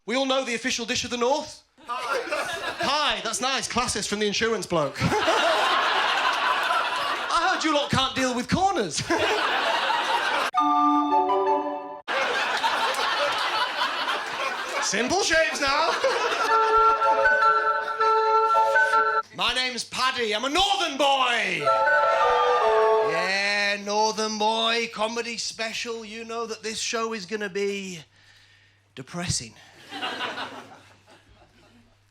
We all know the official dish of the North. Pie. Pie, that's nice. Classist from the insurance bloke. I heard you lot can't deal with corners. Simple shapes now. My name's Paddy. I'm a northern boy. Yeah, northern boy, comedy special. You know that this show is going to be depressing.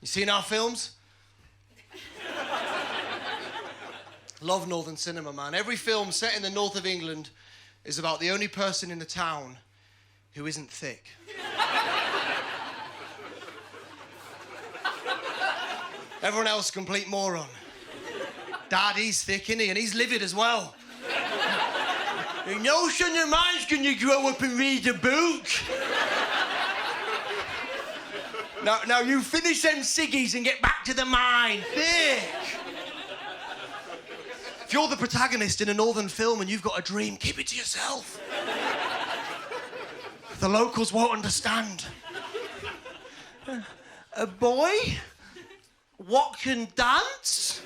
You seen our films? Love northern cinema, man. Every film set in the north of England is about the only person in the town who isn't thick. Everyone else, complete moron. Dad, he's thick, isn't he? And he's livid as well. No son of mine's gonna grow up and read a book. Now you finish them ciggies and get back to the mine. Thick. If you're the protagonist in a northern film and you've got a dream, keep it to yourself. The locals won't understand. A boy? What can dance?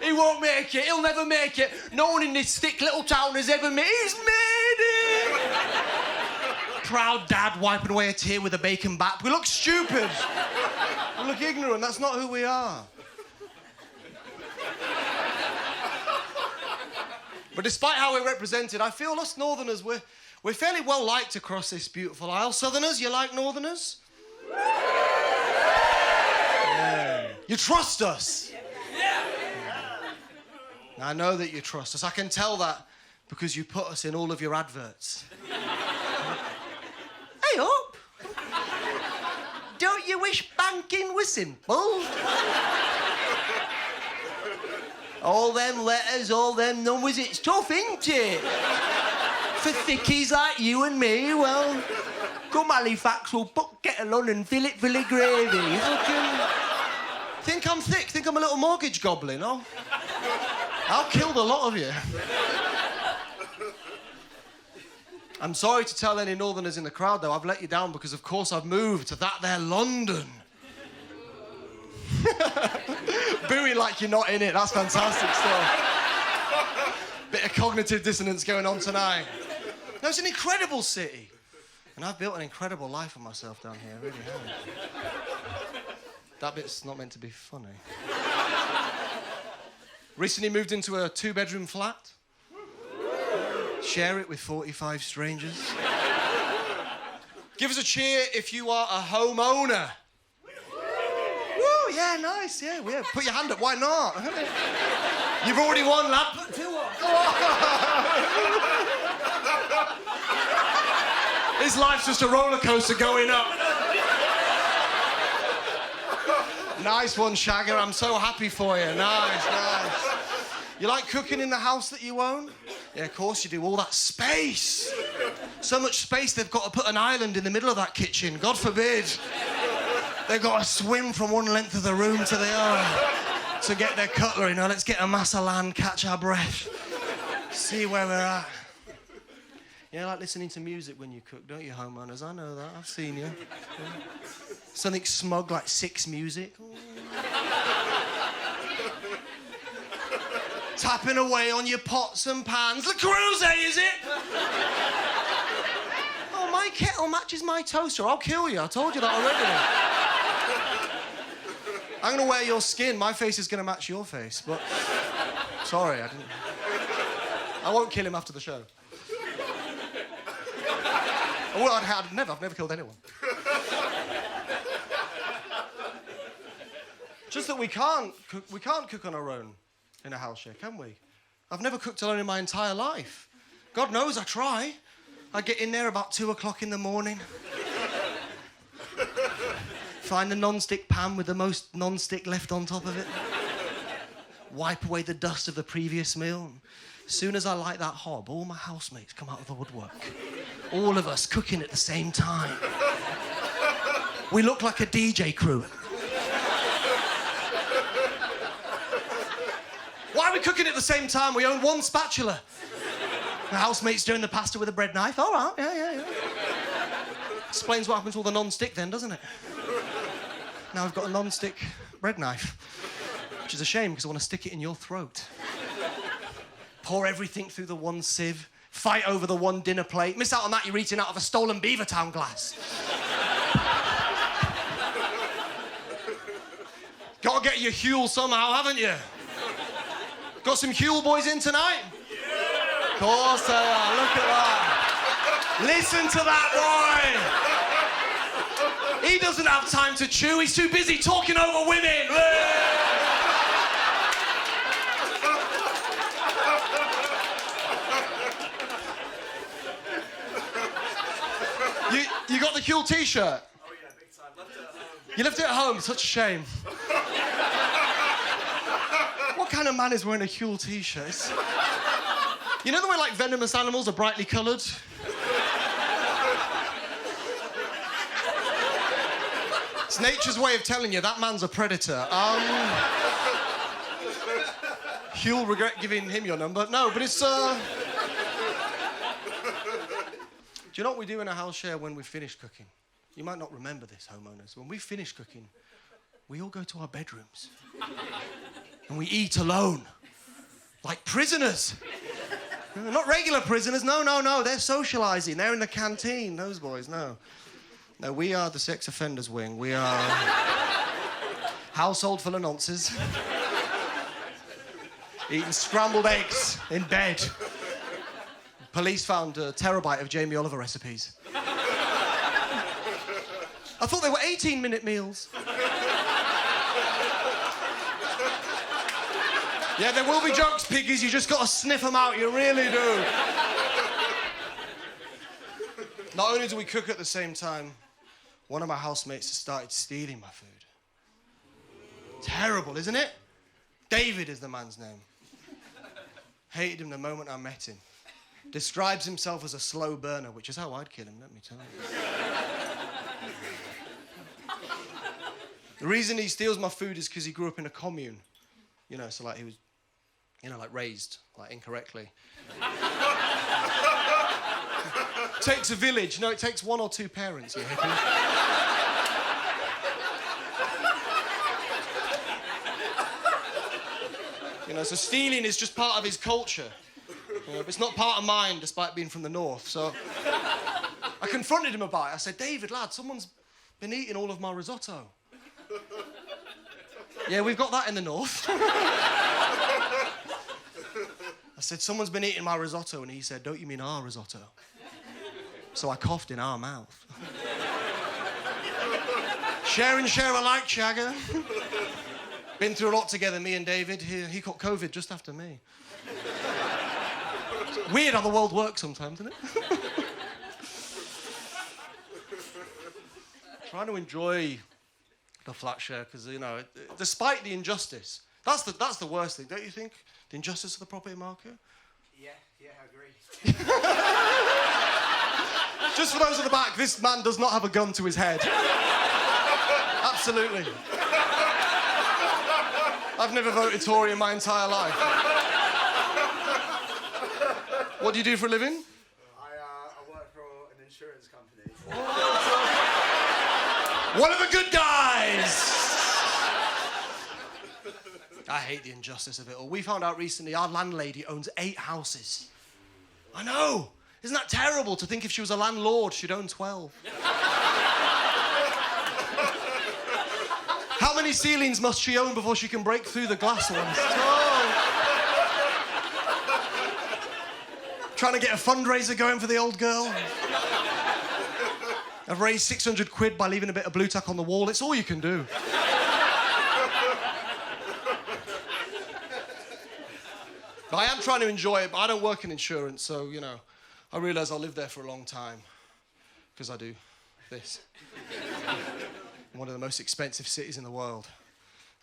He won't make it. He'll never make it. No one in this thick little town has ever made it. He's made it! Proud dad wiping away a tear with a bacon bat. We look stupid. We look ignorant. That's not who we are. But despite how we're represented, I feel us northerners, we're fairly well liked across this beautiful isle. Southerners, you like northerners? Yeah. You trust us? Yeah. I know that you trust us. I can tell that because you put us in all of your adverts. Hey up! Don't you wish banking was simple? All them letters, all them numbers, it's tough, ain't it? For thickies like you and me, well... Come Halifax, we'll put kettle on and fill it full of gravy. Think I'm thick? Think I'm a little mortgage goblin, oh? I'll kill the lot of you. I'm sorry to tell any northerners in the crowd, though. I've let you down because, of course, I've moved to that there London. Booing like you're not in it. That's fantastic stuff. Bit of cognitive dissonance going on tonight. No, it's an incredible city. And I've built an incredible life for myself down here, I really have. That bit's not meant to be funny. Recently moved into a 2-bedroom flat. Share it with 45 strangers. Give us a cheer if you are a homeowner. Woo, yeah, nice, yeah. Put your hand up, why not? You've already won, lad. Put 2 up. His life's just a roller coaster going up. Nice one, Shagger. I'm so happy for you. Nice. You like cooking in the house that you own? Yeah, of course you do. All that space. So much space they've got to put an island in the middle of that kitchen. God forbid. They've got to swim from one length of the room to the other to get their cutlery. Now let's get a mass of land, catch our breath, see where we're at. Yeah, like listening to music when you cook, don't you, homeowners? I know that. I've seen you. Yeah. Something smug like 6 music. Tapping away on your pots and pans. Le Creuset, is it? Oh, my kettle matches my toaster. I'll kill you. I told you that already. I'm going to wear your skin. My face is going to match your face, but... Sorry, I won't kill him after the show. Well, I've never killed anyone. Just that we can't cook on our own in a house share, can we? I've never cooked alone in my entire life. God knows I try. I get in there about 2 o'clock in the morning. Find the non-stick pan with the most non-stick left on top of it. Wipe away the dust of the previous meal. As soon as I light that hob, all my housemates come out of the woodwork. All of us cooking at the same time. We look like a DJ crew. Why are we cooking at the same time? We own one spatula. The housemate's doing the pasta with a bread knife. All right, yeah. Explains what happened to all the non-stick then, doesn't it? Now I've got a non-stick bread knife, which is a shame because I want to stick it in your throat. Pour everything through the one sieve, fight over the one dinner plate. Miss out on that, you're eating out of a stolen Beavertown glass. Gotta get your Huel somehow, haven't you? Got some Huel boys in tonight? Yeah. Of course they are, look at that. Listen to that boy. He doesn't have time to chew, he's too busy talking over women. You got the Huel t-shirt? Oh yeah, big time. Left it at home. You left it at home, such a shame. What kind of man is wearing a Huel t-shirt? You know the way like venomous animals are brightly coloured? It's nature's way of telling you that man's a predator. You'll regret giving him your number. No, but it's, Do you know what we do in a house share when we finish cooking? You might not remember this, homeowners. When we finish cooking, we all go to our bedrooms. And we eat alone. Like prisoners. Not regular prisoners, no. They're socialising. They're in the canteen, those boys, no. No, we are the sex offenders wing. We are household full of nonces. Eating scrambled eggs in bed. Police found a terabyte of Jamie Oliver recipes. I thought they were 18-minute meals. Yeah, there will be jokes, piggies. You just got to sniff them out. You really do. Not only do we cook at the same time, one of my housemates has started stealing my food. Terrible, isn't it? David is the man's name. Hated him the moment I met him. Describes himself as a slow burner, which is how I'd kill him, let me tell you. The reason he steals my food is because he grew up in a commune. You know, so like he was, you know, like raised, like incorrectly. Takes a village. No, it takes one or two parents, you hippie. You know, so stealing is just part of his culture. You know, but it's not part of mine, despite being from the north. So I confronted him about it. I said, David, lad, someone's been eating all of my risotto. Yeah, we've got that in the north. I said, someone's been eating my risotto, and he said, don't you mean our risotto? So I coughed in our mouth. Share and share alike, Shagger. Been through a lot together, me and David. He caught COVID just after me. Weird how the world works sometimes, isn't it? Trying to enjoy the flat share, because, you know, despite the injustice, that's the worst thing, don't you think? The injustice of the property market? Yeah, I agree. Just for those at the back, this man does not have a gun to his head. Absolutely. I've never voted Tory in my entire life. What do you do for a living? I work for an insurance company. One of the good guys! I hate the injustice of it all. We found out recently our landlady owns 8 houses. I know! Isn't that terrible to think if she was a landlord, she'd own 12? How many ceilings must she own before she can break through the glass ones? Oh. Trying to get a fundraiser going for the old girl. I've raised 600 quid by leaving a bit of blue tack on the wall. It's all you can do. But I am trying to enjoy it, but I don't work in insurance, so, you know, I realise I'll live there for a long time, because I do this. One of the most expensive cities in the world.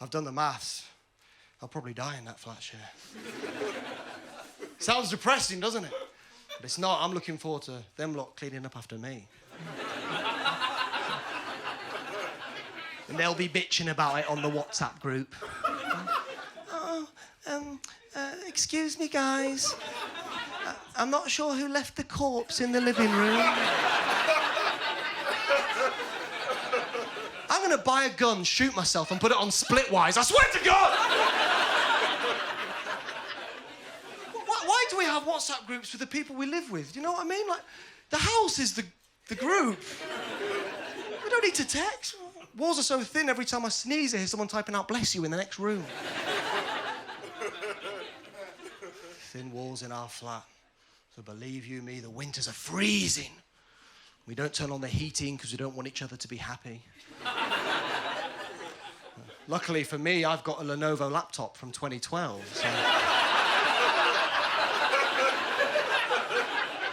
I've done the maths. I'll probably die in that flat share. Sounds depressing, doesn't it? But it's not. I'm looking forward to them lot cleaning up after me. And they'll be bitching about it on the WhatsApp group. Excuse me, guys. I'm not sure who left the corpse in the living room. going to buy a gun, shoot myself, and put it on Splitwise. I swear to God! Why do we have WhatsApp groups with the people we live with? Do you know what I mean? Like, the house is the group. We don't need to text. Walls are so thin, every time I sneeze, I hear someone typing out "bless you" in the next room. Thin walls in our flat. So believe you me, the winters are freezing. We don't turn on the heating because we don't want each other to be happy. Luckily for me, I've got a Lenovo laptop from 2012. So...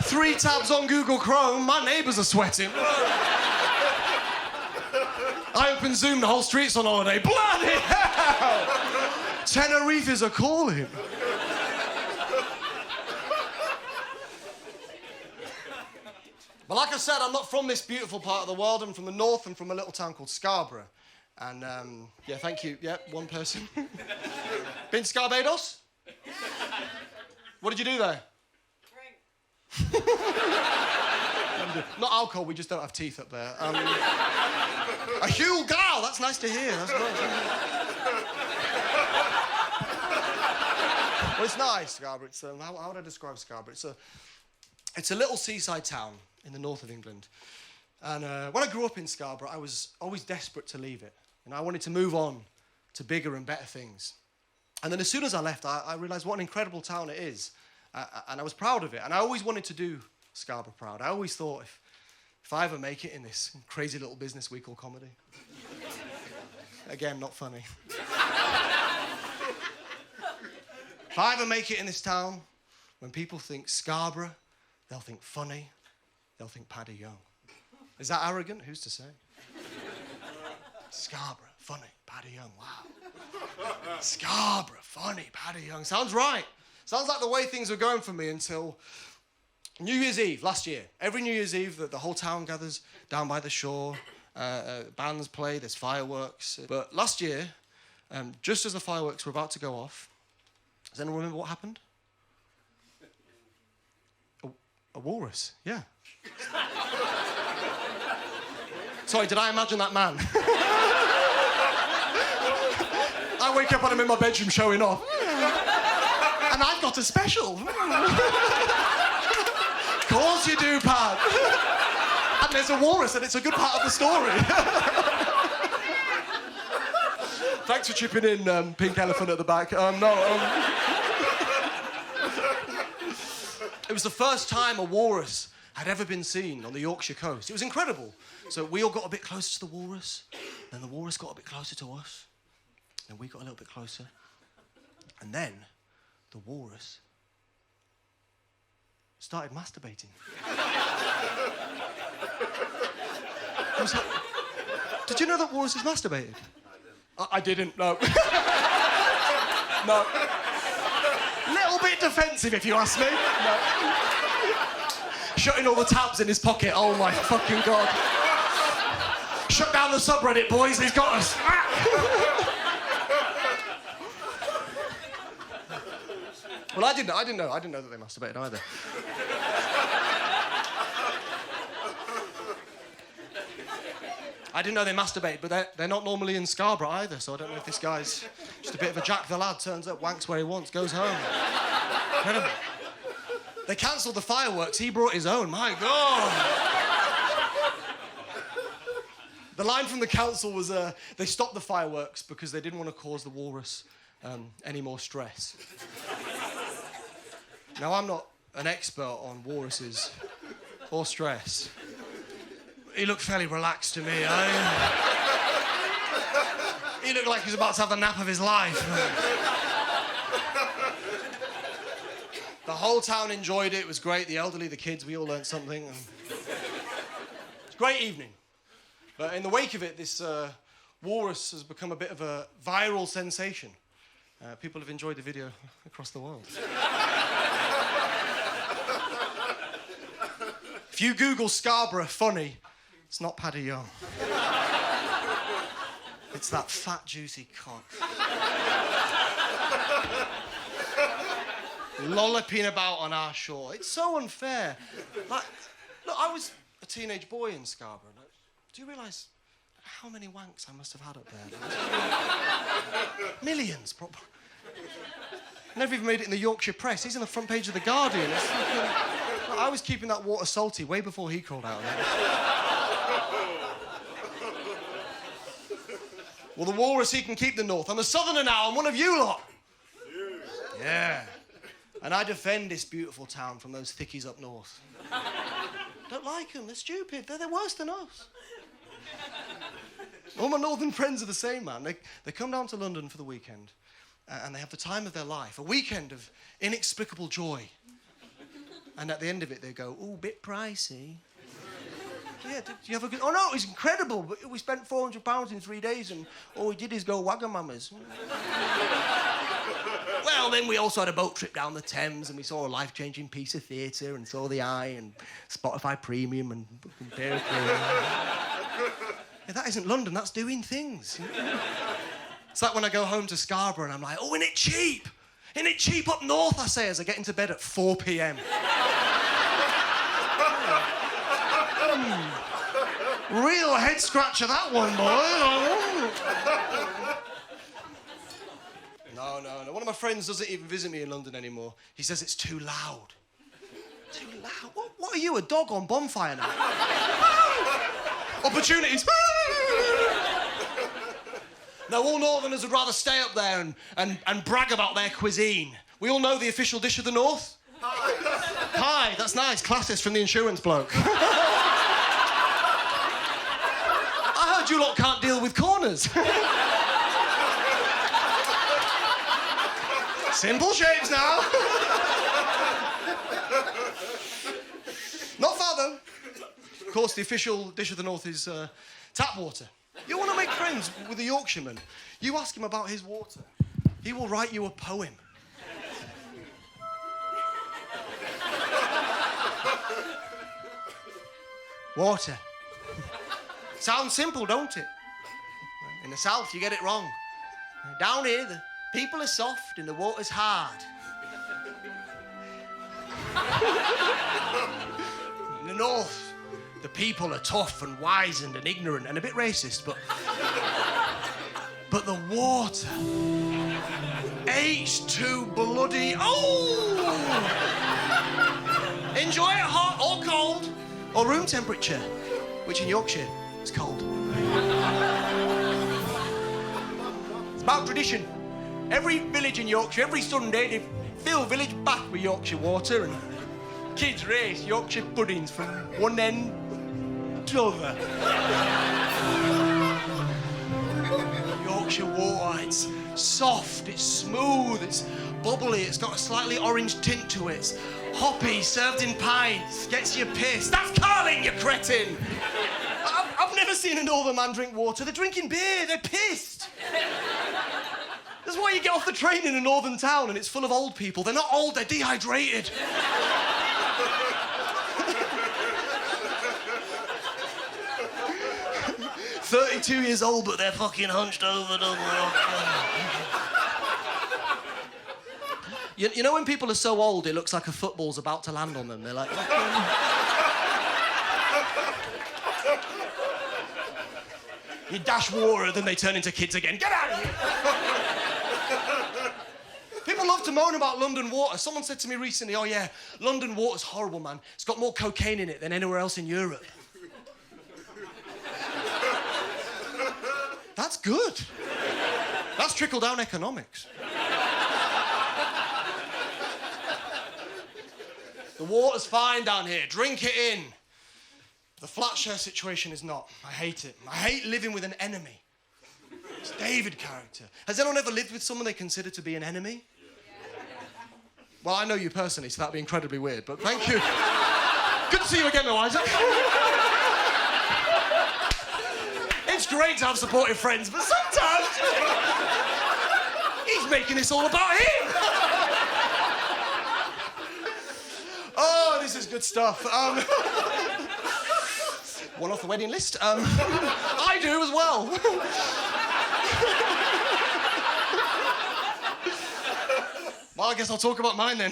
3 tabs on Google Chrome, my neighbours are sweating. I open Zoom, the whole street's on holiday. Bloody hell! Tenerife's are calling. But like I said, I'm not from this beautiful part of the world. I'm from the north. I'm from a little town called Scarborough. And, yeah, thank you. Yeah, one person. Been to Barbados? What did you do there? Drink. Not alcohol, we just don't have teeth up there. A Huel gal, that's nice to hear. That's nice. Well, it's nice, Scarborough. It's, how would I describe Scarborough? It's a little seaside town in the north of England. And when I grew up in Scarborough, I was always desperate to leave it. And I wanted to move on to bigger and better things. And then as soon as I left, I realised what an incredible town it is. And I was proud of it. And I always wanted to do Scarborough proud. I always thought if I ever make it in this crazy little business we call comedy. Again, not funny. If I ever make it in this town, when people think Scarborough, they'll think funny, they'll think Paddy Young. Is that arrogant? Who's to say? Scarborough, funny, Paddy Young, wow. Scarborough, funny, Paddy Young. Sounds right. Sounds like the way things were going for me until New Year's Eve last year. Every New Year's Eve, the whole town gathers down by the shore. Bands play, there's fireworks. But last year, just as the fireworks were about to go off, does anyone remember what happened? A walrus, yeah. Sorry, did I imagine that man? I wake up and I'm in my bedroom showing off. And I've got a special. Of course you do, Pat. And there's a walrus and it's a good part of the story. Thanks for chipping in, Pink Elephant at the back. It was the first time a walrus had ever been seen on the Yorkshire coast. It was incredible. So we all got a bit closer to the walrus, then the walrus got a bit closer to us, and we got a little bit closer. And then the walrus started masturbating. I was like, did you know that walruses masturbated? I didn't, no. No. Little bit defensive, if you ask me. No. Shutting all the tabs in his pocket. Oh, my fucking God. Shut down the subreddit, boys. He's got us. Well, I didn't know that they masturbated either. I didn't know they masturbate, but they're not normally in Scarborough either, so I don't know if this guy's just a bit of a Jack the Lad, turns up, wanks where he wants, goes home. Incredible. They cancelled the fireworks, he brought his own, my God. The line from the council was, they stopped the fireworks because they didn't want to cause the walrus any more stress. Now, I'm not an expert on walruses or stress. He looked fairly relaxed to me. He looked like he was about to have the nap of his life. The whole town enjoyed it. It was great. The elderly, the kids, we all learned something. It's a great evening. But in the wake of it, this walrus has become a bit of a viral sensation. People have enjoyed the video across the world. If you Google Scarborough funny, it's not Paddy Young. It's that fat, juicy cock. Lolloping about on our shore. It's so unfair. Like, look, I was a teenage boy in Scarborough. Like, do you realise how many wanks I must have had up there. Millions, probably. Never even made it in the Yorkshire Press. He's on the front page of The Guardian. I was keeping that water salty way before he crawled out of it. Well, the walrus, he can keep the north. I'm a southerner now. I'm one of you lot. Yeah. And I defend this beautiful town from those thickies up north. Don't like them. They're stupid. They're worse than us. All my northern friends are the same, man. They come down to London for the weekend, and they have the time of their life, a weekend of inexplicable joy. And at the end of it, they go, ooh, bit pricey. Yeah, did you have a good... Oh, no, it was incredible. But we spent £400 in 3 days, and all we did is go Wagamamas. Well, then we also had a boat trip down the Thames, and we saw a life-changing piece of theatre, and saw the Eye, and Spotify Premium, and Bear Yeah, that isn't London, that's doing things. It's like when I go home to Scarborough, and I'm like, oh, isn't it cheap? Isn't it cheap up north, I say, as I get into bed at 4 p.m. Real head scratcher, that one, boy. No. One of my friends doesn't even visit me in London anymore. He says it's too loud. Too loud? What are you, a dog on bonfire night? Opportunities. No, all northerners would rather stay up there and brag about their cuisine. We all know the official dish of the north. Hi, that's nice. Classist from the insurance bloke. I heard you lot can't deal with corners. Simple shapes now. Not far, though. Of course, the official dish of the north is tap water. You want to make friends with a Yorkshireman, you ask him about his water. He will write you a poem. Water. Sounds simple, don't it? In the south, you get it wrong. Down here, the people are soft and the water's hard. In the north, the people are tough and wizened and ignorant and a bit racist, but the water, H2 bloody, oh! Enjoy it hot or cold, or room temperature, which in Yorkshire is cold. It's about tradition. Every village in Yorkshire, every Sunday, they fill village bath with Yorkshire water, and kids race Yorkshire puddings from one end to the other. Yorkshire water, it's soft, it's smooth, it's bubbly, it's got a slightly orange tint to it. It's hoppy, served in pints, gets you pissed. That's Carling, you cretin! I've never seen a northern man drink water. They're drinking beer, they're pissed. That's why you get off the train in a northern town and it's full of old people. They're not old, they're dehydrated. 32 years old, but they're fucking hunched over. You know when people are so old, it looks like a football's about to land on them. They're like... You dash water, then they turn into kids again. Get out of here! People love to moan about London water. Someone said to me recently, oh yeah, London water's horrible, man. It's got more cocaine in it than anywhere else in Europe. That's good. That's trickle-down economics. The water's fine down here. Drink it in. The flat share situation is not. I hate it. I hate living with an enemy. It's David character. Has anyone ever lived with someone they consider to be an enemy? Well, I know you personally, so that'd be incredibly weird, but thank you. Good to see you again, Eliza. It's great to have supportive friends, but sometimes he's making this all about him. Oh, this is good stuff. One off the wedding list. I do as well. Well, I guess I'll talk about mine then.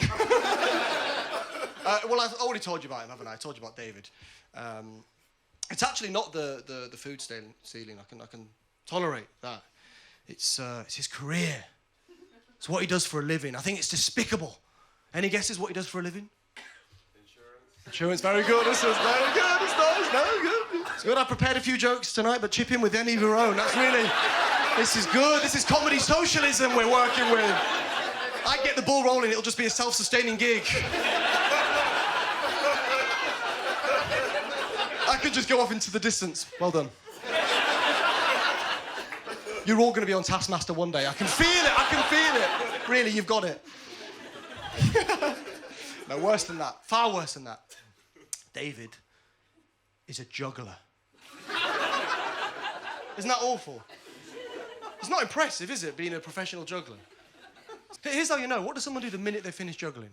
Well, I've already told you about him, haven't I? I told you about David. It's actually not the food stealing. I can tolerate that. It's his career. It's what he does for a living. I think it's despicable. Any guesses what he does for a living? Insurance, very good. This is very good. It's nice, very good. It's good. I prepared a few jokes tonight, but chip in with any of your own. That's really, this is good. This is comedy socialism we're working with. I get the ball rolling, it'll just be a self-sustaining gig. I could just go off into the distance. Well done. You're all going to be on Taskmaster one day. I can feel it, I can feel it. Really, you've got it. No, worse than that. Far worse than that. David is a juggler. Isn't that awful? It's not impressive, is it, being a professional juggler? Here's how you know. What does someone do the minute they finish juggling?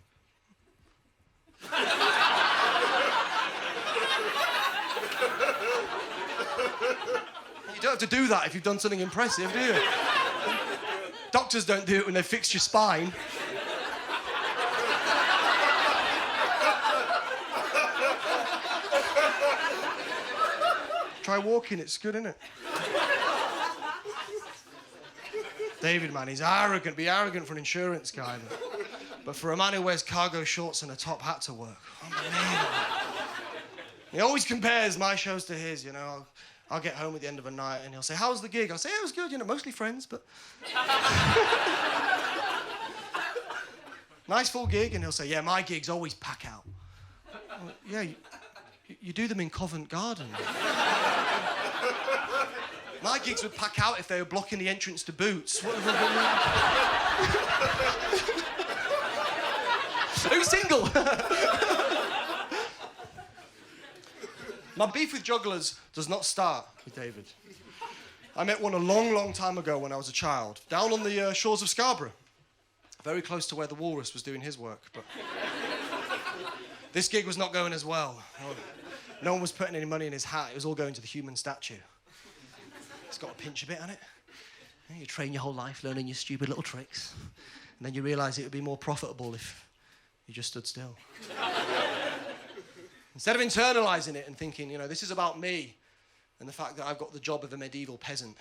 You don't have to do that if you've done something impressive, do you? Doctors don't do it when they've fixed your spine. Try walking, it's good, isn't it? David, man, he's arrogant. Be arrogant for an insurance guy. But for a man who wears cargo shorts and a top hat to work, unbelievable. He always compares my shows to his, you know. I'll get home at the end of a night and he'll say, "How's the gig?" I'll say, "Yeah, it was good, you know, mostly friends, but..." Nice full gig, and he'll say, "Yeah, my gigs always pack out." Well, yeah, you do them in Covent Garden. My gigs would pack out if they were blocking the entrance to Boots. What Who's single? My beef with jugglers does not start with David. I met one a long, long time ago when I was a child, down on the shores of Scarborough, very close to where the walrus was doing his work. But this gig was not going as well. No one was putting any money in his hat. It was all going to the human statue. It's got to pinch a bit on it. You train your whole life learning your stupid little tricks, and then you realise it would be more profitable if you just stood still. Instead of internalising it and thinking, you know, this is about me and the fact that I've got the job of a medieval peasant.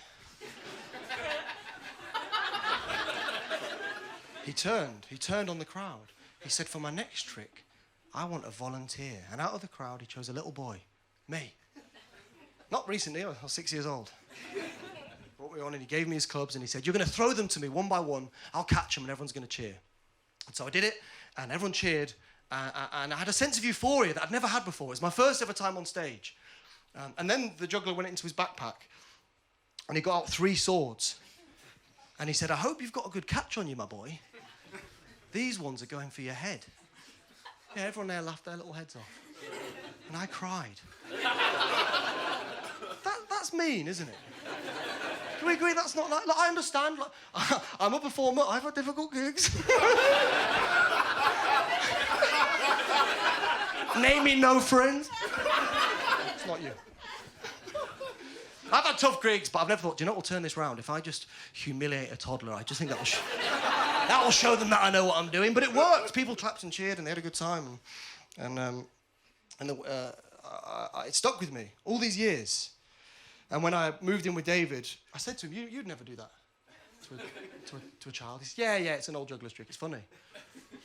He turned on the crowd. He said, "For my next trick, I want a volunteer." And out of the crowd, he chose a little boy, me. Not recently, I was 6 years old. Brought me on and he gave me his clubs and he said, "You're going to throw them to me one by one. I'll catch them and everyone's going to cheer." And so I did it and everyone cheered. And I had a sense of euphoria that I'd never had before. It was my first ever time on stage. And then the juggler went into his backpack and he got out 3 swords. And he said, "I hope you've got a good catch on you, my boy. These ones are going for your head." Yeah, everyone there laughed their little heads off. And I cried. That's mean, isn't it? Do we agree that's not like I understand, like, I'm a performer, I've had difficult gigs. Name me no friends. It's not you. I've had tough gigs, but I've never thought, do you know what will turn this round? If I just humiliate a toddler, I just think that will show them that I know what I'm doing. But it worked. People clapped and cheered and they had a good time. And it stuck with me all these years. And when I moved in with David, I said to him, you'd never do that to a child. He said, yeah, it's an old juggler's trick. It's funny.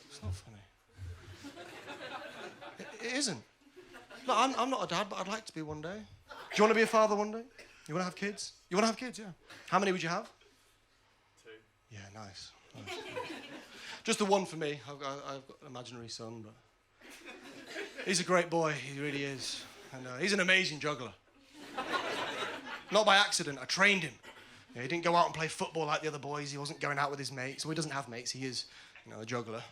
It's not funny. It isn't. Look, I'm not a dad, but I'd like to be one day. Do you want to be a father one day? You want to have kids? You want to have kids, yeah. How many would you have? 2. Yeah, nice. Just the one for me. I've got an imaginary son, but he's a great boy. He really is. And he's an amazing juggler. Not by accident. I trained him. Yeah, he didn't go out and play football like the other boys. He wasn't going out with his mates. Well, he doesn't have mates. He is, a juggler.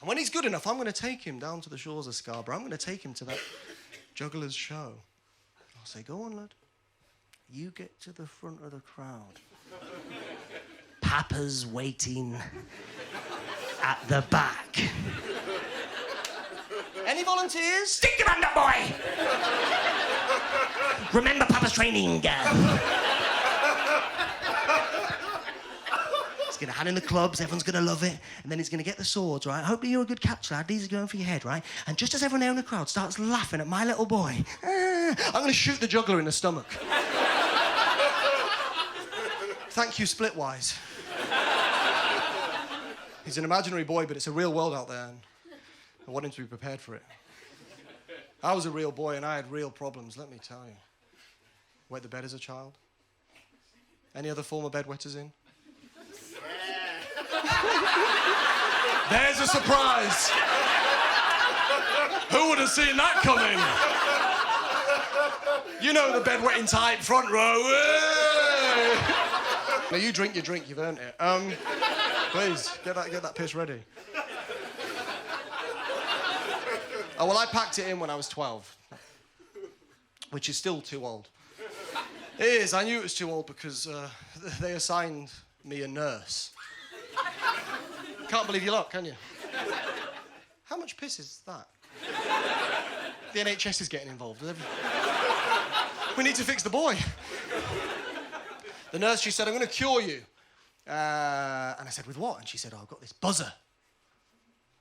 And when he's good enough, I'm going to take him down to the shores of Scarborough. I'm going to take him to that juggler's show. I'll say, "Go on, lad. You get to the front of the crowd. Papa's waiting at the back. Any volunteers? Stick your hand up, boy! Remember Papa's training. Let's going to hand in the clubs, everyone's going to love it, and then he's going to get the swords, right? Hopefully you're a good catch, lad. These are going for your head, right? And just as everyone there in the crowd starts laughing at my little boy, I'm going to shoot the juggler in the stomach. Thank you, Splitwise. He's an imaginary boy, but it's a real world out there, and I want him to be prepared for it. I was a real boy, and I had real problems, let me tell you. Wet the bed as a child? Any other former bedwetters in? There's a surprise. Who would have seen that coming? You know the bedwetting type, front row. Now you drink your drink, you've earned it. Please, get that piss ready. Oh, well, I packed it in when I was 12, which is still too old. It is, I knew it was too old because they assigned me a nurse. Can't believe your luck, can you? How much piss is that? The NHS is getting involved. We need to fix the boy. The nurse, she said, I'm going to cure you. And I said, with what? And she said, oh, I've got this buzzer.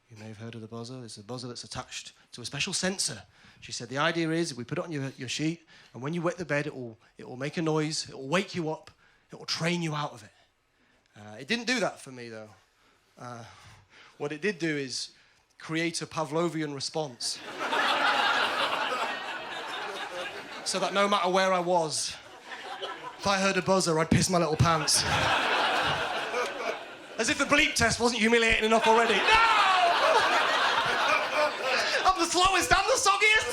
You may have heard of the buzzer. It's a buzzer that's attached to a special sensor. She said, the idea is we put it on your sheet, and when you wet the bed, it will make a noise, it will wake you up, it will train you out of it. It didn't do that for me, though. What it did do is create a Pavlovian response. So that no matter where I was, if I heard a buzzer, I'd piss my little pants. As if the bleep test wasn't humiliating enough already. No! I'm the slowest, I'm the soggiest.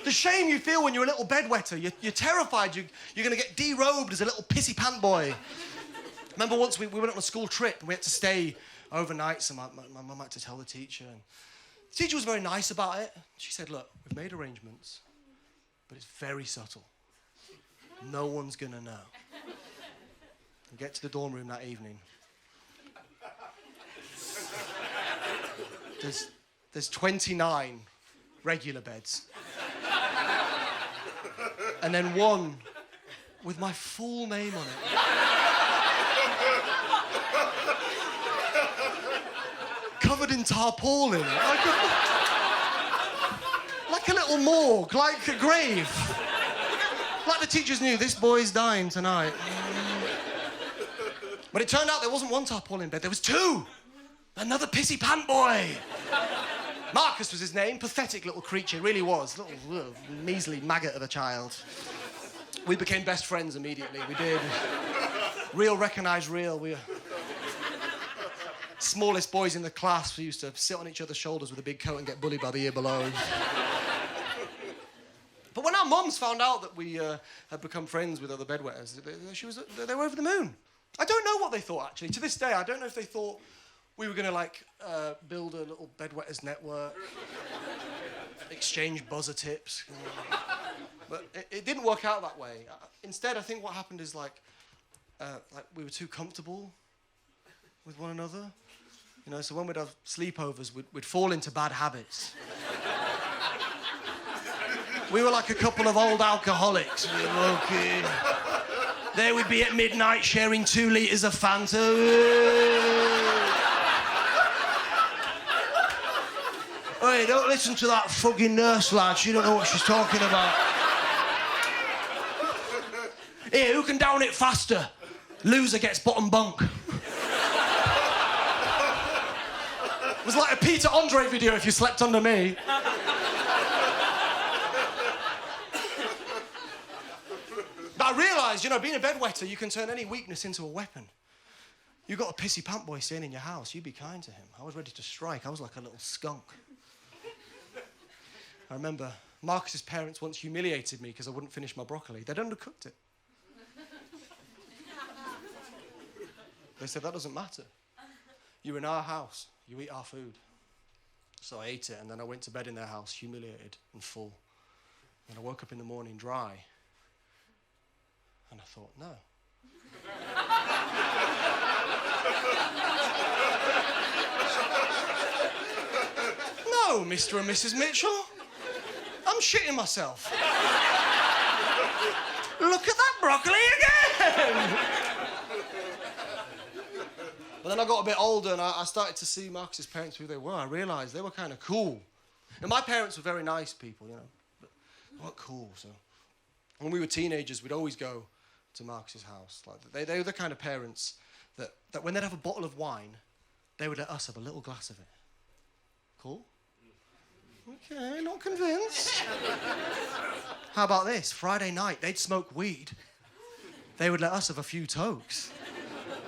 The shame you feel when you're a little bedwetter. You're terrified you're going to get derobed as a little pissy pant boy. Remember once we went on a school trip and we had to stay overnight, so my mum had to tell the teacher. And the teacher was very nice about it. She said, look, we've made arrangements, but it's very subtle. No one's going to know. We get to the dorm room that evening. There's 29 regular beds. And then one with my full name on it. Covered in tarpaulin. Like a little morgue, like a grave. Like the teachers knew, this boy's dying tonight. But it turned out there wasn't one tarpaulin bed, there was two. Another pissy pant boy. Marcus was his name, pathetic little creature, really was. Little measly maggot of a child. We became best friends immediately, we did. Real recognised real. We were smallest boys in the class. We used to sit on each other's shoulders with a big coat and get bullied by the year below. But when our mums found out that we had become friends with other bedwetters, they were over the moon. I don't know what they thought, actually. To this day, I don't know if they thought we were going to, build a little bedwetters network, exchange buzzer tips. But it didn't work out that way. Instead, I think what happened is, we were too comfortable with one another. You know, so when we'd have sleepovers, we'd fall into bad habits. We were like a couple of old alcoholics. Okay. There we'd be at midnight sharing 2 litres of Fanta. Hey, don't listen to that fucking nurse, lad. She don't know what she's talking about. Here, who can down it faster? Loser gets bottom bunk. It was like a Peter Andre video if you slept under me. But I realised, being a bedwetter, you can turn any weakness into a weapon. You got a pissy pant boy staying in your house, you be kind to him. I was ready to strike. I was like a little skunk. I remember Marcus's parents once humiliated me because I wouldn't finish my broccoli. They'd undercooked it. They said, that doesn't matter. You're in our house. You eat our food. So I ate it, and then I went to bed in their house, humiliated and full. And I woke up in the morning dry. And I thought, no. No, Mr. and Mrs. Mitchell. I'm shitting myself. Look at that broccoli again! But then I got a bit older and I started to see Marcus's parents who they were. I realised they were kind of cool. And my parents were very nice people, you know, but they weren't cool. So when we were teenagers, we'd always go to Marcus's house. Like they were the kind of parents that when they'd have a bottle of wine, they would let us have a little glass of it. Cool? Okay, not convinced. How about this? Friday night, they'd smoke weed. They would let us have a few tokes.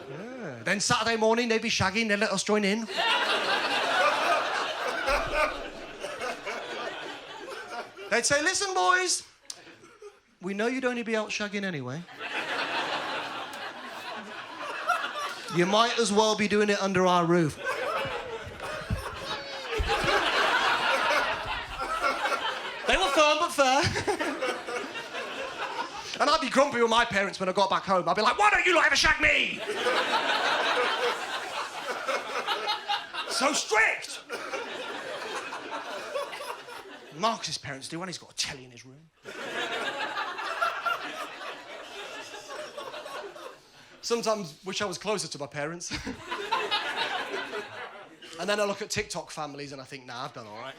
Yeah. Then Saturday morning, they'd be shagging, they'd let us join in. They'd say, listen, boys, we know you'd only be out shagging anyway. You might as well be doing it under our roof. They were firm but fair. And I'd be grumpy with my parents when I got back home. I'd be like, why don't you not ever shag me? So strict. Marcus's parents do, and he's got a telly in his room. Sometimes wish I was closer to my parents. And then I look at TikTok families and I think, nah, I've done all right.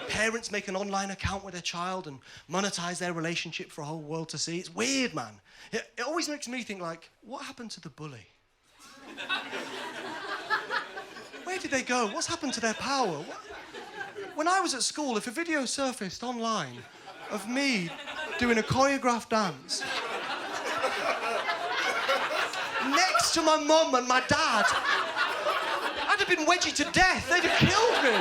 Parents make an online account with their child and monetize their relationship for a whole world to see. It's weird, man. It always makes me think, like, what happened to the bully? Where did they go? What's happened to their power? When I was at school, if a video surfaced online of me doing a choreographed dance next to my mum and my dad, I'd have been wedgied to death. They'd have killed me.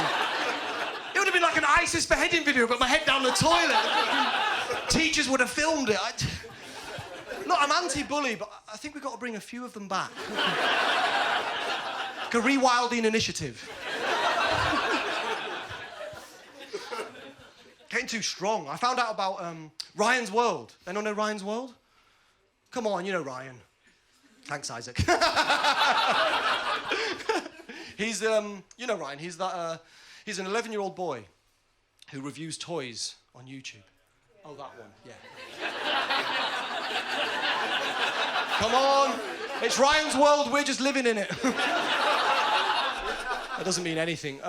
It would have been like an ISIS beheading video, but my head down the toilet. Teachers would have filmed it. Look, I'm anti-bully, but I think we've got to bring a few of them back. Like a rewilding initiative. Getting too strong. I found out about Ryan's World. Anyone know Ryan's World? Come on, you know Ryan. Thanks, Isaac. He's, you know Ryan, he's that, he's an 11-year-old boy who reviews toys on YouTube. Yeah. Oh, that one, yeah. Come on, it's Ryan's world, we're just living in it. That doesn't mean anything.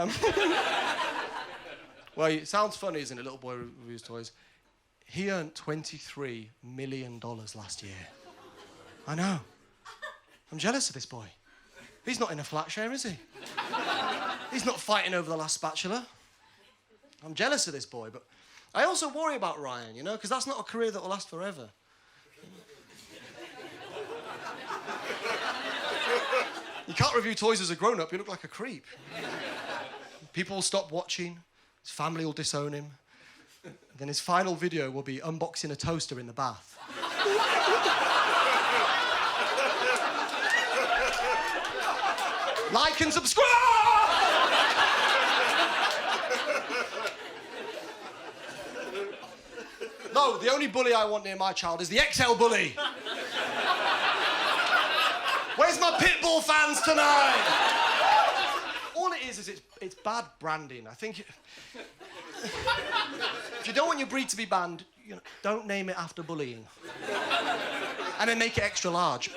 Well, it sounds funny, isn't it, little boy reviews toys. He earned $23 million last year. I know. I'm jealous of this boy. He's not in a flat share, is he? He's not fighting over the last spatula. I'm jealous of this boy, but I also worry about Ryan, you know, because that's not a career that will last forever. You can't review toys as a grown-up, you look like a creep. People will stop watching, his family will disown him, and then his final video will be unboxing a toaster in the bath. Like and subscribe! No, the only bully I want near my child is the XL bully. Where's my Pitbull fans tonight? All it is it's bad branding. I think if you don't want your breed to be banned, you know, don't name it after bullying. And then make it extra large.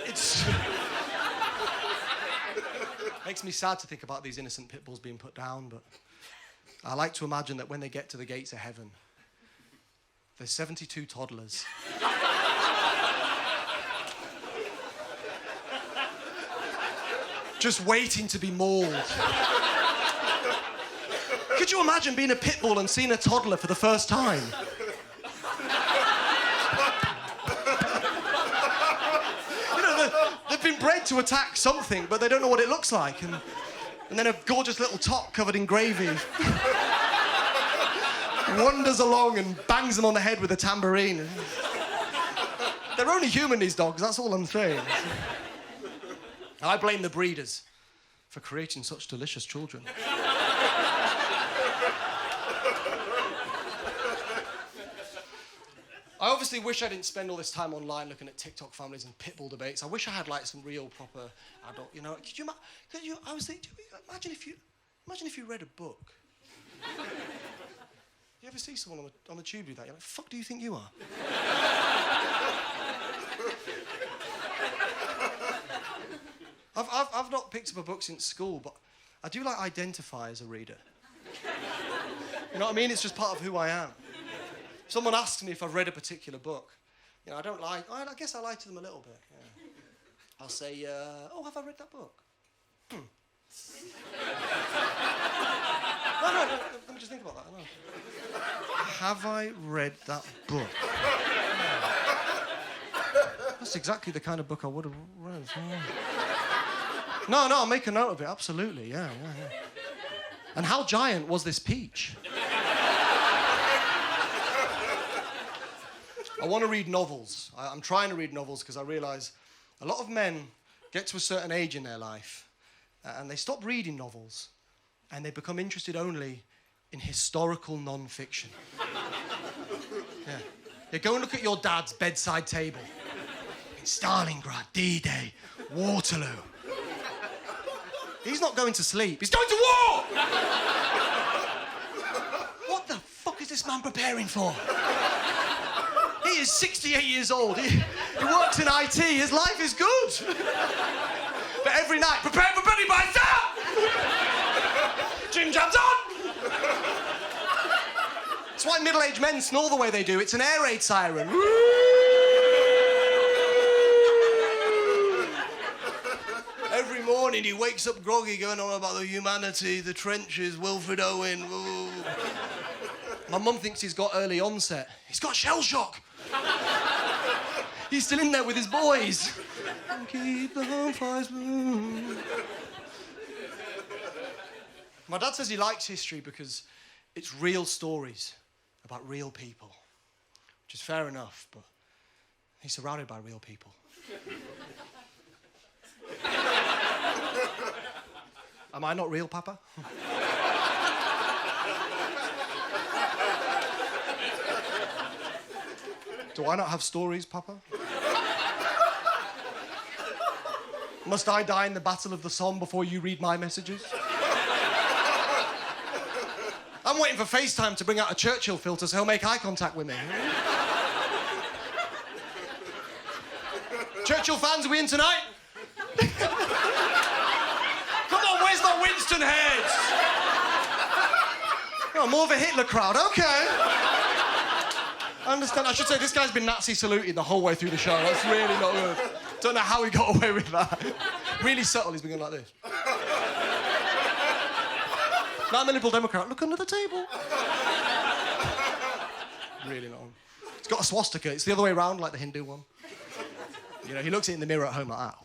Makes me sad to think about these innocent pit bulls being put down, but I like to imagine that when they get to the gates of heaven, there's 72 toddlers. Just waiting to be mauled. Could you imagine being a pit bull and seeing a toddler for the first time? They've been bred to attack something, but they don't know what it looks like. And then a gorgeous little tot covered in gravy wanders along and bangs them on the head with a tambourine. They're only human, these dogs, that's all I'm saying. I blame the breeders for creating such delicious children. I obviously wish I didn't spend all this time online looking at TikTok families and pitbull debates. I wish I had like some real proper adult, you know. I was thinking, imagine if you read a book. You ever see someone on the tube do that? You're like, fuck do you think you are? I've not picked up a book since school, but I do like identify as a reader. You know what I mean? It's just part of who I am. If someone asks me if I've read a particular book, you know, I don't lie. I guess I lie to them a little bit. Yeah. I'll say, oh, have I read that book? No, let me just think about that. No. Have I read that book? That's exactly the kind of book I would have read. No, I'll make a note of it, absolutely, yeah. And how giant was this peach? I want to read novels. I'm trying to read novels because I realise a lot of men get to a certain age in their life and they stop reading novels and they become interested only in historical non-fiction. Yeah, go and look at your dad's bedside table. In Stalingrad, D-Day, Waterloo. He's not going to sleep, he's going to war! What the fuck is this man preparing for? He is 68 years old, he works in IT, his life is good. But every night, prepare for Paddy by Jim jabs on! That's why middle-aged men snore the way they do, it's an air raid siren. Every morning he wakes up groggy going on about the humanity, the trenches, Wilfred Owen. Ooh. My mum thinks he's got early onset. He's got shell shock. He's still in there with his boys. Keep the home fires blue. My dad says he likes history because it's real stories about real people, which is fair enough, but he's surrounded by real people. Am I not real, Papa? Do I not have stories, Papa? Must I die in the Battle of the Somme before you read my messages? I'm waiting for FaceTime to bring out a Churchill filter so he'll make eye contact with me. Churchill fans, are we in tonight? Come on, where's the Winston heads? Oh, more of a Hitler crowd, okay. I understand. I should say this guy's been Nazi saluting the whole way through the show. That's really not good. Don't know how he got away with that. Really subtle, he's been going like this. Now I'm a Liberal Democrat. Look under the table. Really not. It's got a swastika. It's the other way around, like the Hindu one. You know, he looks at it in the mirror at home like that.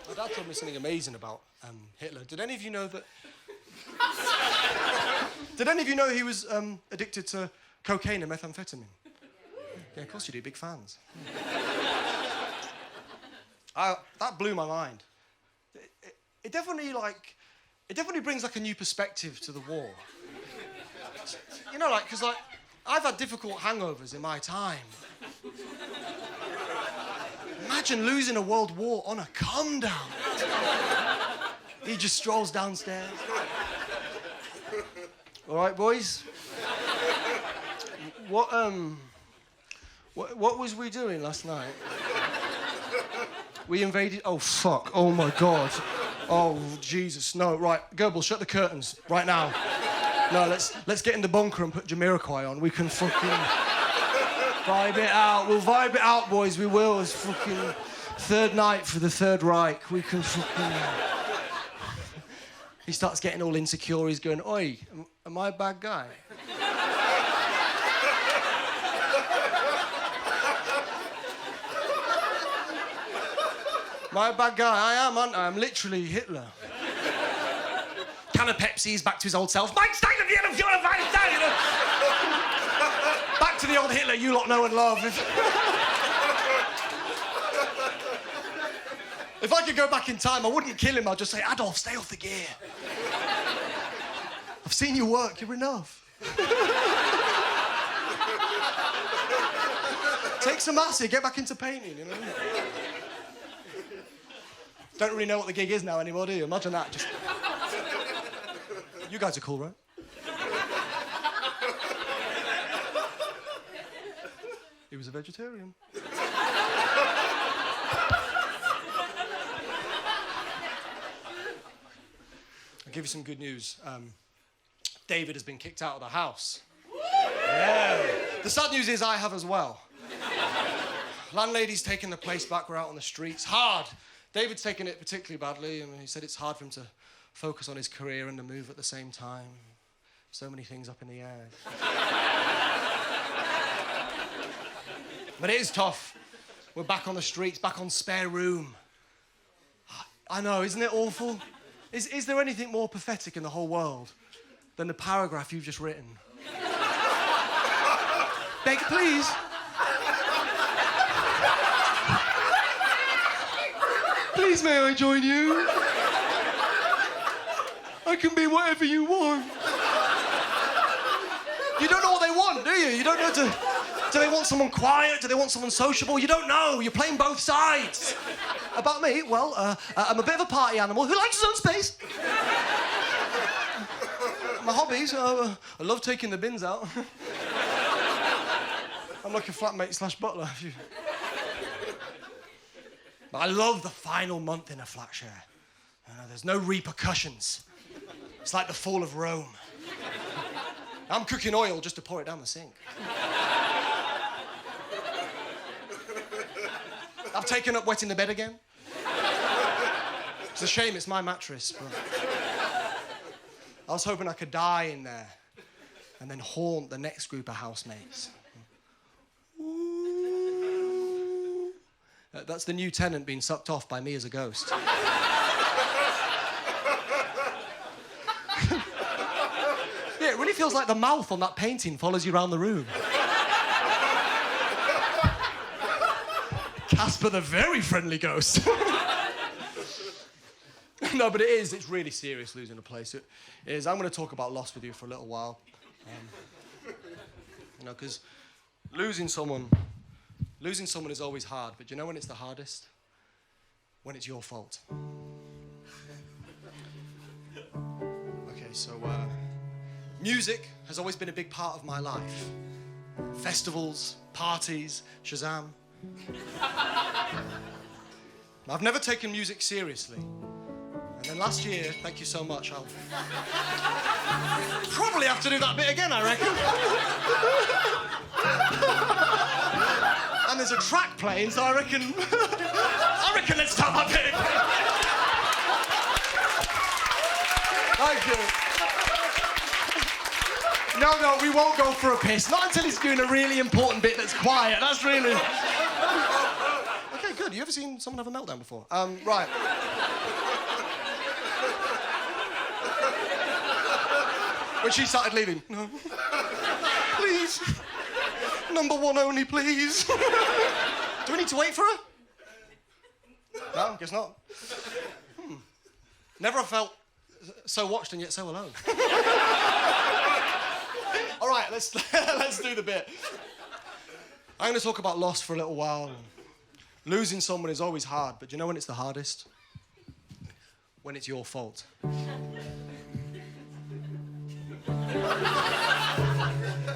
My dad told me something amazing about Hitler. Did any of you know that... Did any of you know he was addicted to cocaine and methamphetamine? Yeah, of course you do. Big fans. That blew my mind. It definitely brings like a new perspective to the war. You know, like, because like I've had difficult hangovers in my time. Imagine losing a world war on a come down. He just strolls downstairs. All right, boys. What was we doing last night? We invaded... Oh, fuck. Oh, my God. Oh, Jesus. No, right. Goebbels, shut the curtains right now. No, let's get in the bunker and put Jamiroquai on. We can fucking vibe it out. We'll vibe it out, boys. We will. It's fucking third night for the Third Reich. We can fucking... He starts getting all insecure. He's going, oi, am I a bad guy? Am I a bad guy? I am, aren't I? I'm literally Hitler. Can of Pepsi, he's back to his old self. Mike Stein, you know, back to the old Hitler you lot know and love. If I could go back in time, I wouldn't kill him. I'd just say, Adolf, stay off the gear. I've seen you work. You're enough. Take some acid. Get back into painting, you know? Don't really know what the gig is now anymore, do you? Imagine that. Just... You guys are cool, right? He was a vegetarian. I'll give you some good news. David has been kicked out of the house. Yeah. The sad news is I have as well. Landlady's taking the place back. We're out on the streets. Hard. David's taken it particularly badly, and he said it's hard for him to focus on his career and the move at the same time. So many things up in the air. But it is tough. We're back on the streets, back on spare room. I know, isn't it awful? Is there anything more pathetic in the whole world than the paragraph you've just written? Beg, please. Please, may I join you? I can be whatever you want. You don't know what they want, do you? You don't know do they want someone quiet? Do they want someone sociable? You don't know. You're playing both sides. About me, well, I'm a bit of a party animal who likes his own space. My hobbies, I love taking the bins out. I'm like a flatmate / butler. But I love the final month in a flat share. There's no repercussions. It's like the fall of Rome. I'm cooking oil just to pour it down the sink. I've taken up wetting the bed again. It's a shame it's my mattress, but I was hoping I could die in there and then haunt the next group of housemates. That's the new tenant being sucked off by me as a ghost. Yeah, it really feels like the mouth on that painting follows you around the room. Casper the very friendly ghost. No, but it's really serious losing a place. It is. I'm going to talk about loss with you for a little while. Because losing someone is always hard, but do you know when it's the hardest? When it's your fault. Okay, so music has always been a big part of my life. Festivals, parties, Shazam. I've never taken music seriously. And then last year, thank you so much, I'll probably have to do that bit again, I reckon. And there's a track playing, so I reckon let's start that bit again. Thank you. No, we won't go for a piss. Not until he's doing a really important bit that's quiet. That's really... Okay, good. You ever seen someone have a meltdown before? Right. When she started leaving. No. Please. Number one only, please. Do we need to wait for her? No, guess not. Never have felt so watched and yet so alone. All right, let's do the bit. I'm going to talk about loss for a little while. Losing someone is always hard, but do you know when it's the hardest? When it's your fault.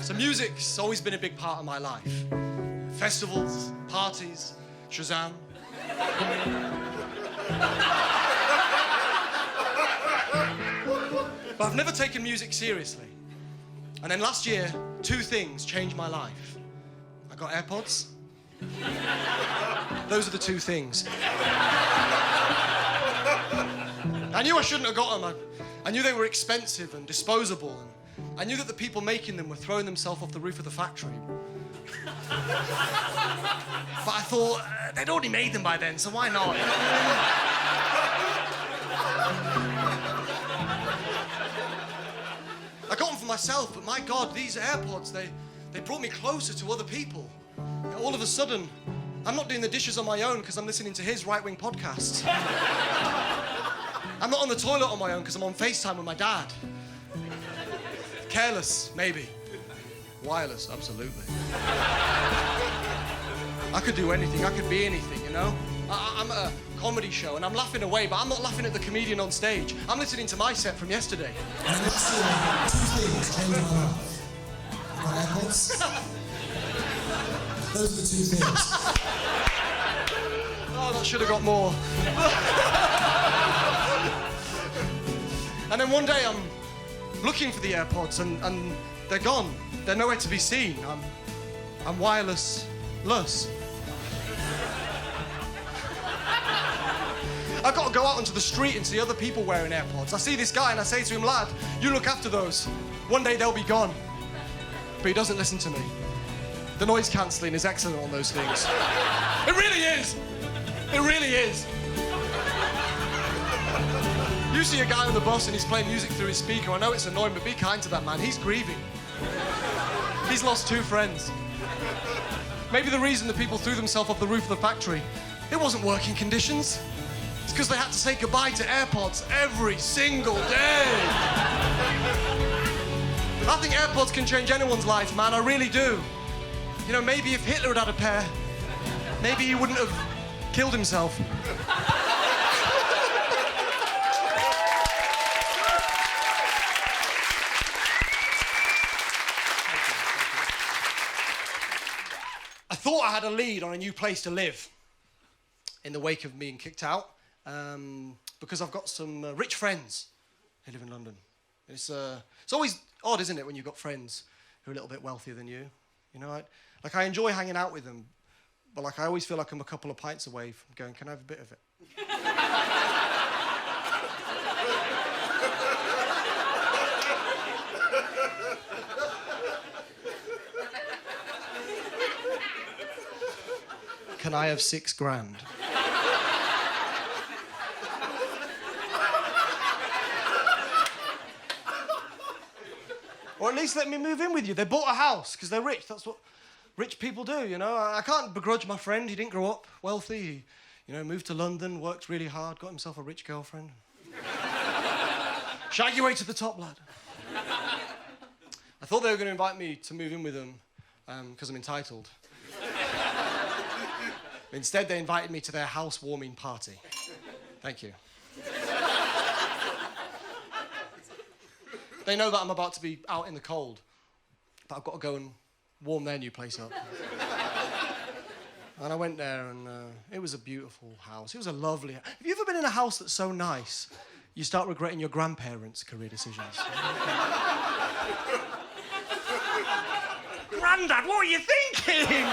So music's always been a big part of my life. Festivals, parties, Shazam. But I've never taken music seriously. And then last year, 2 things changed my life. I got AirPods. Those are the 2 things. I knew I shouldn't have got them. I knew they were expensive and disposable. And I knew that the people making them were throwing themselves off the roof of the factory. But I thought, they'd already made them by then, so why not? I got them for myself, but my God, these AirPods, they brought me closer to other people. All of a sudden, I'm not doing the dishes on my own because I'm listening to his right-wing podcast. I'm not on the toilet on my own because I'm on FaceTime with my dad. Careless, maybe. Wireless, absolutely. I could do anything. I could be anything, you know? I'm at a comedy show and I'm laughing away, but I'm not laughing at the comedian on stage. I'm listening to my set from yesterday. And next year, two things changed my life. My AirPods. Those are the two things. Oh, that should have got more. And then one day I'm looking for the AirPods and they're gone. They're nowhere to be seen. I'm wireless-less. I've got to go out onto the street and see other people wearing AirPods. I see this guy and I say to him, lad, you look after those. One day they'll be gone. But he doesn't listen to me. The noise cancelling is excellent on those things. It really is. It really is. You see a guy on the bus and he's playing music through his speaker. I know it's annoying, but be kind to that man. He's grieving. He's lost 2 friends. Maybe the reason the people threw themselves off the roof of the factory, it wasn't working conditions. It's because they had to say goodbye to AirPods every single day. I think AirPods can change anyone's life, man. I really do. You know, maybe if Hitler had had a pair, maybe he wouldn't have killed himself. I thought I had a lead on a new place to live in the wake of me being kicked out, because I've got some rich friends who live in London. It's always odd, isn't it, when you've got friends who are a little bit wealthier than you? You know, I enjoy hanging out with them, but I always feel like I'm a couple of pints away from going, can I have a bit of it? Can I have 6 grand? Or at least let me move in with you. They bought a house because they're rich. That's what rich people do, you know. I can't begrudge my friend. He didn't grow up wealthy. He, you know, moved to London, worked really hard, got himself a rich girlfriend. Shag your way to the top, lad. I thought they were going to invite me to move in with them because I'm entitled. Instead, they invited me to their housewarming party. Thank you. They know that I'm about to be out in the cold, but I've got to go and warm their new place up. And I went there, and it was a beautiful house. It was a lovely house. Have you ever been in a house that's so nice, you start regretting your grandparents' career decisions? Grandad, what are you thinking?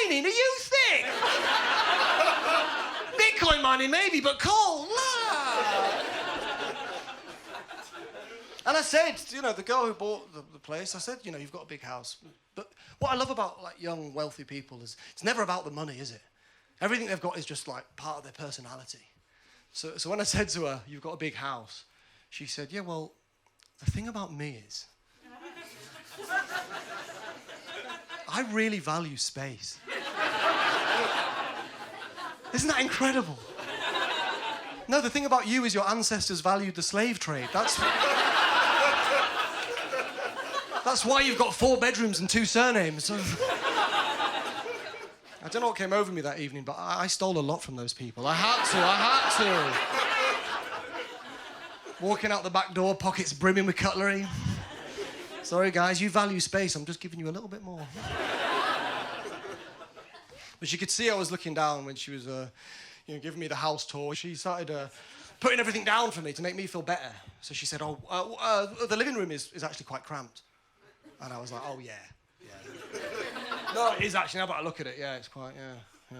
Mining, are you thick? Bitcoin mining, maybe, but coal, nah. And I said, you know, the girl who bought the place, I said, you know, you've got a big house. But what I love about, like, young, wealthy people is it's never about the money, is it? Everything they've got is just, like, part of their personality. So when I said to her, you've got a big house, she said, yeah, well, the thing about me is I really value space. Isn't that incredible? No, the thing about you is your ancestors valued the slave trade. That's why you've got 4 bedrooms and 2 surnames. I don't know what came over me that evening, but I stole a lot from those people. I had to. Walking out the back door, pockets brimming with cutlery. Sorry, guys, you value space. I'm just giving you a little bit more. But she could see I was looking down when she was, giving me the house tour. She started putting everything down for me to make me feel better. So she said, the living room is actually quite cramped. And I was like, oh, yeah. No, it is actually, now that I look at it, yeah, it's quite, yeah.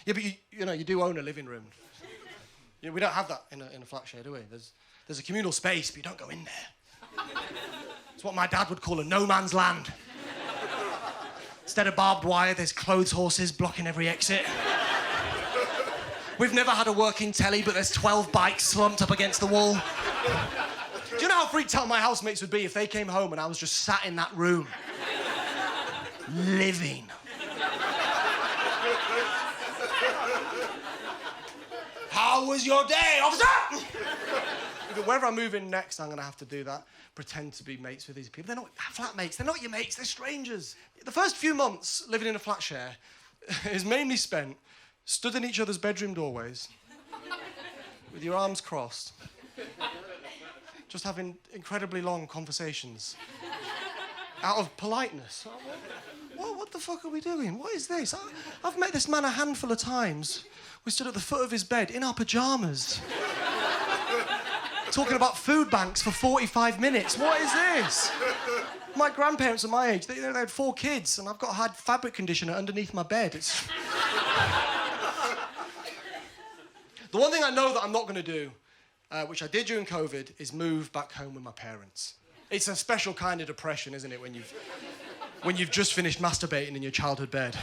Yeah, but you do own a living room. You know, we don't have that in a flat share, do we? There's a communal space, but you don't go in there. It's what my dad would call a no man's land. Instead of barbed wire, there's clothes horses blocking every exit. We've never had a working telly, but there's 12 bikes slumped up against the wall. Do you know how freaked out my housemates would be if they came home and I was just sat in that room, living? How was your day, officer? Wherever I move in next, I'm going to have to do that. Pretend to be mates with these people. They're not flatmates. They're not your mates. They're strangers. The first few months living in a flat share is mainly spent stood in each other's bedroom doorways with your arms crossed, just having incredibly long conversations out of politeness. What the fuck are we doing? What is this? I've met this man a handful of times. We stood at the foot of his bed in our pajamas, talking about food banks for 45 minutes. What is this? My grandparents are my age. They had 4 kids, and I've got had fabric conditioner underneath my bed. It's... The one thing I know that I'm not going to do, which I did during COVID, is move back home with my parents. It's a special kind of depression, isn't it, when you've just finished masturbating in your childhood bed.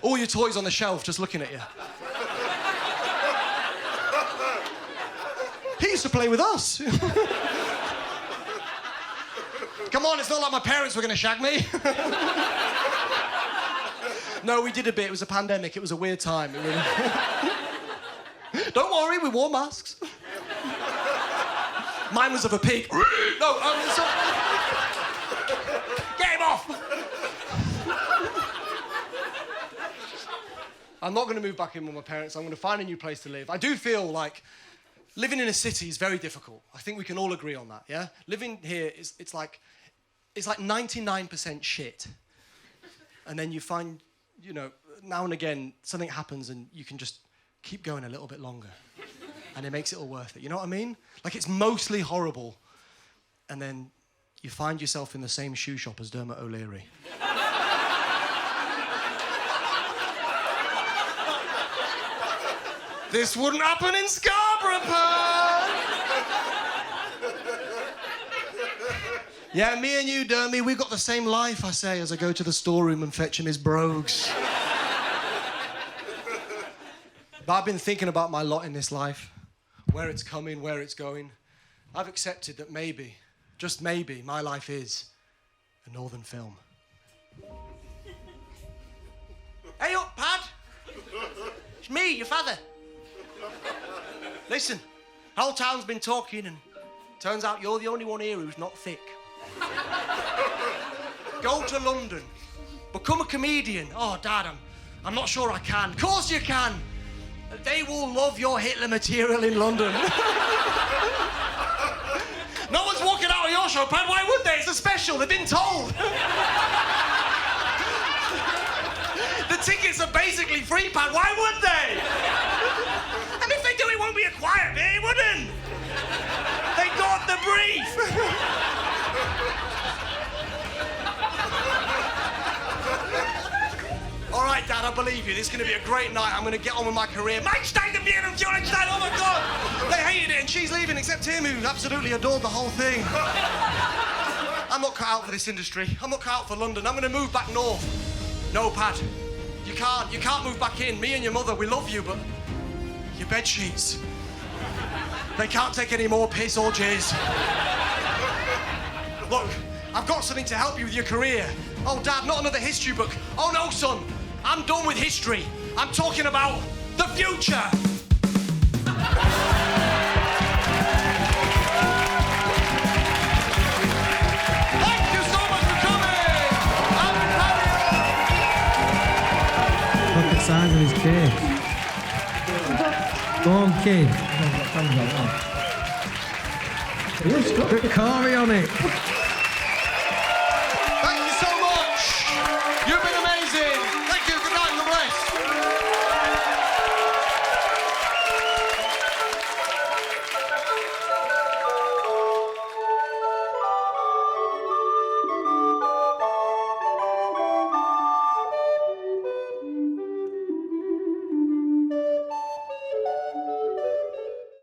All your toys on the shelf just looking at you. He used to play with us. Come on, it's not like my parents were going to shag me. No, we did a bit. It was a pandemic. It was a weird time. It really... Don't worry, we wore masks. Mine was of a pig. No, get him off! I'm not going to move back in with my parents. I'm going to find a new place to live. I do feel like living in a city is very difficult. I think we can all agree on that, yeah? Living here it's like 99% shit. And then you find, you know, now and again something happens and you can just keep going a little bit longer. And it makes it all worth it. You know what I mean? Like, it's mostly horrible. And then you find yourself in the same shoe shop as Dermot O'Leary. This wouldn't happen in Scarborough, Park! Yeah, me and you, Dermy, we've got the same life, I say, as I go to the storeroom and fetch him his brogues. But I've been thinking about my lot in this life. Where it's coming, where it's going. I've accepted that maybe, just maybe, my life is a northern film. Hey up, Pad! It's me, your father. Listen, the whole town's been talking and turns out you're the only one here who's not thick. Go to London, become a comedian. Oh, Dad, I'm not sure I can. Of course you can! They will love your Hitler material in London. No one's walking out of your show, Pad. Why would they? It's a special. They've been told. The tickets are basically free, Pad. Why would they? And if they do, it won't be a quiet bit. It wouldn't. They got the brief. All right, Dad, I believe you. This is going to be a great night. I'm going to get on with my career. Mike Stein to be in oh my God! They hated it, and she's leaving, except him, who absolutely adored the whole thing. I'm not cut out for this industry. I'm not cut out for London. I'm going to move back north. No, Pat. You can't move back in. Me and your mother, we love you, but your bed sheets, they can't take any more piss or jizz. Look, I've got something to help you with your career. Oh, Dad, not another history book. Oh, no, son. I'm done with history. I'm talking about the future. Thank you so much for coming. I'm Paddy. Look at the size of his cake. Go on, kid. Put Corey on it.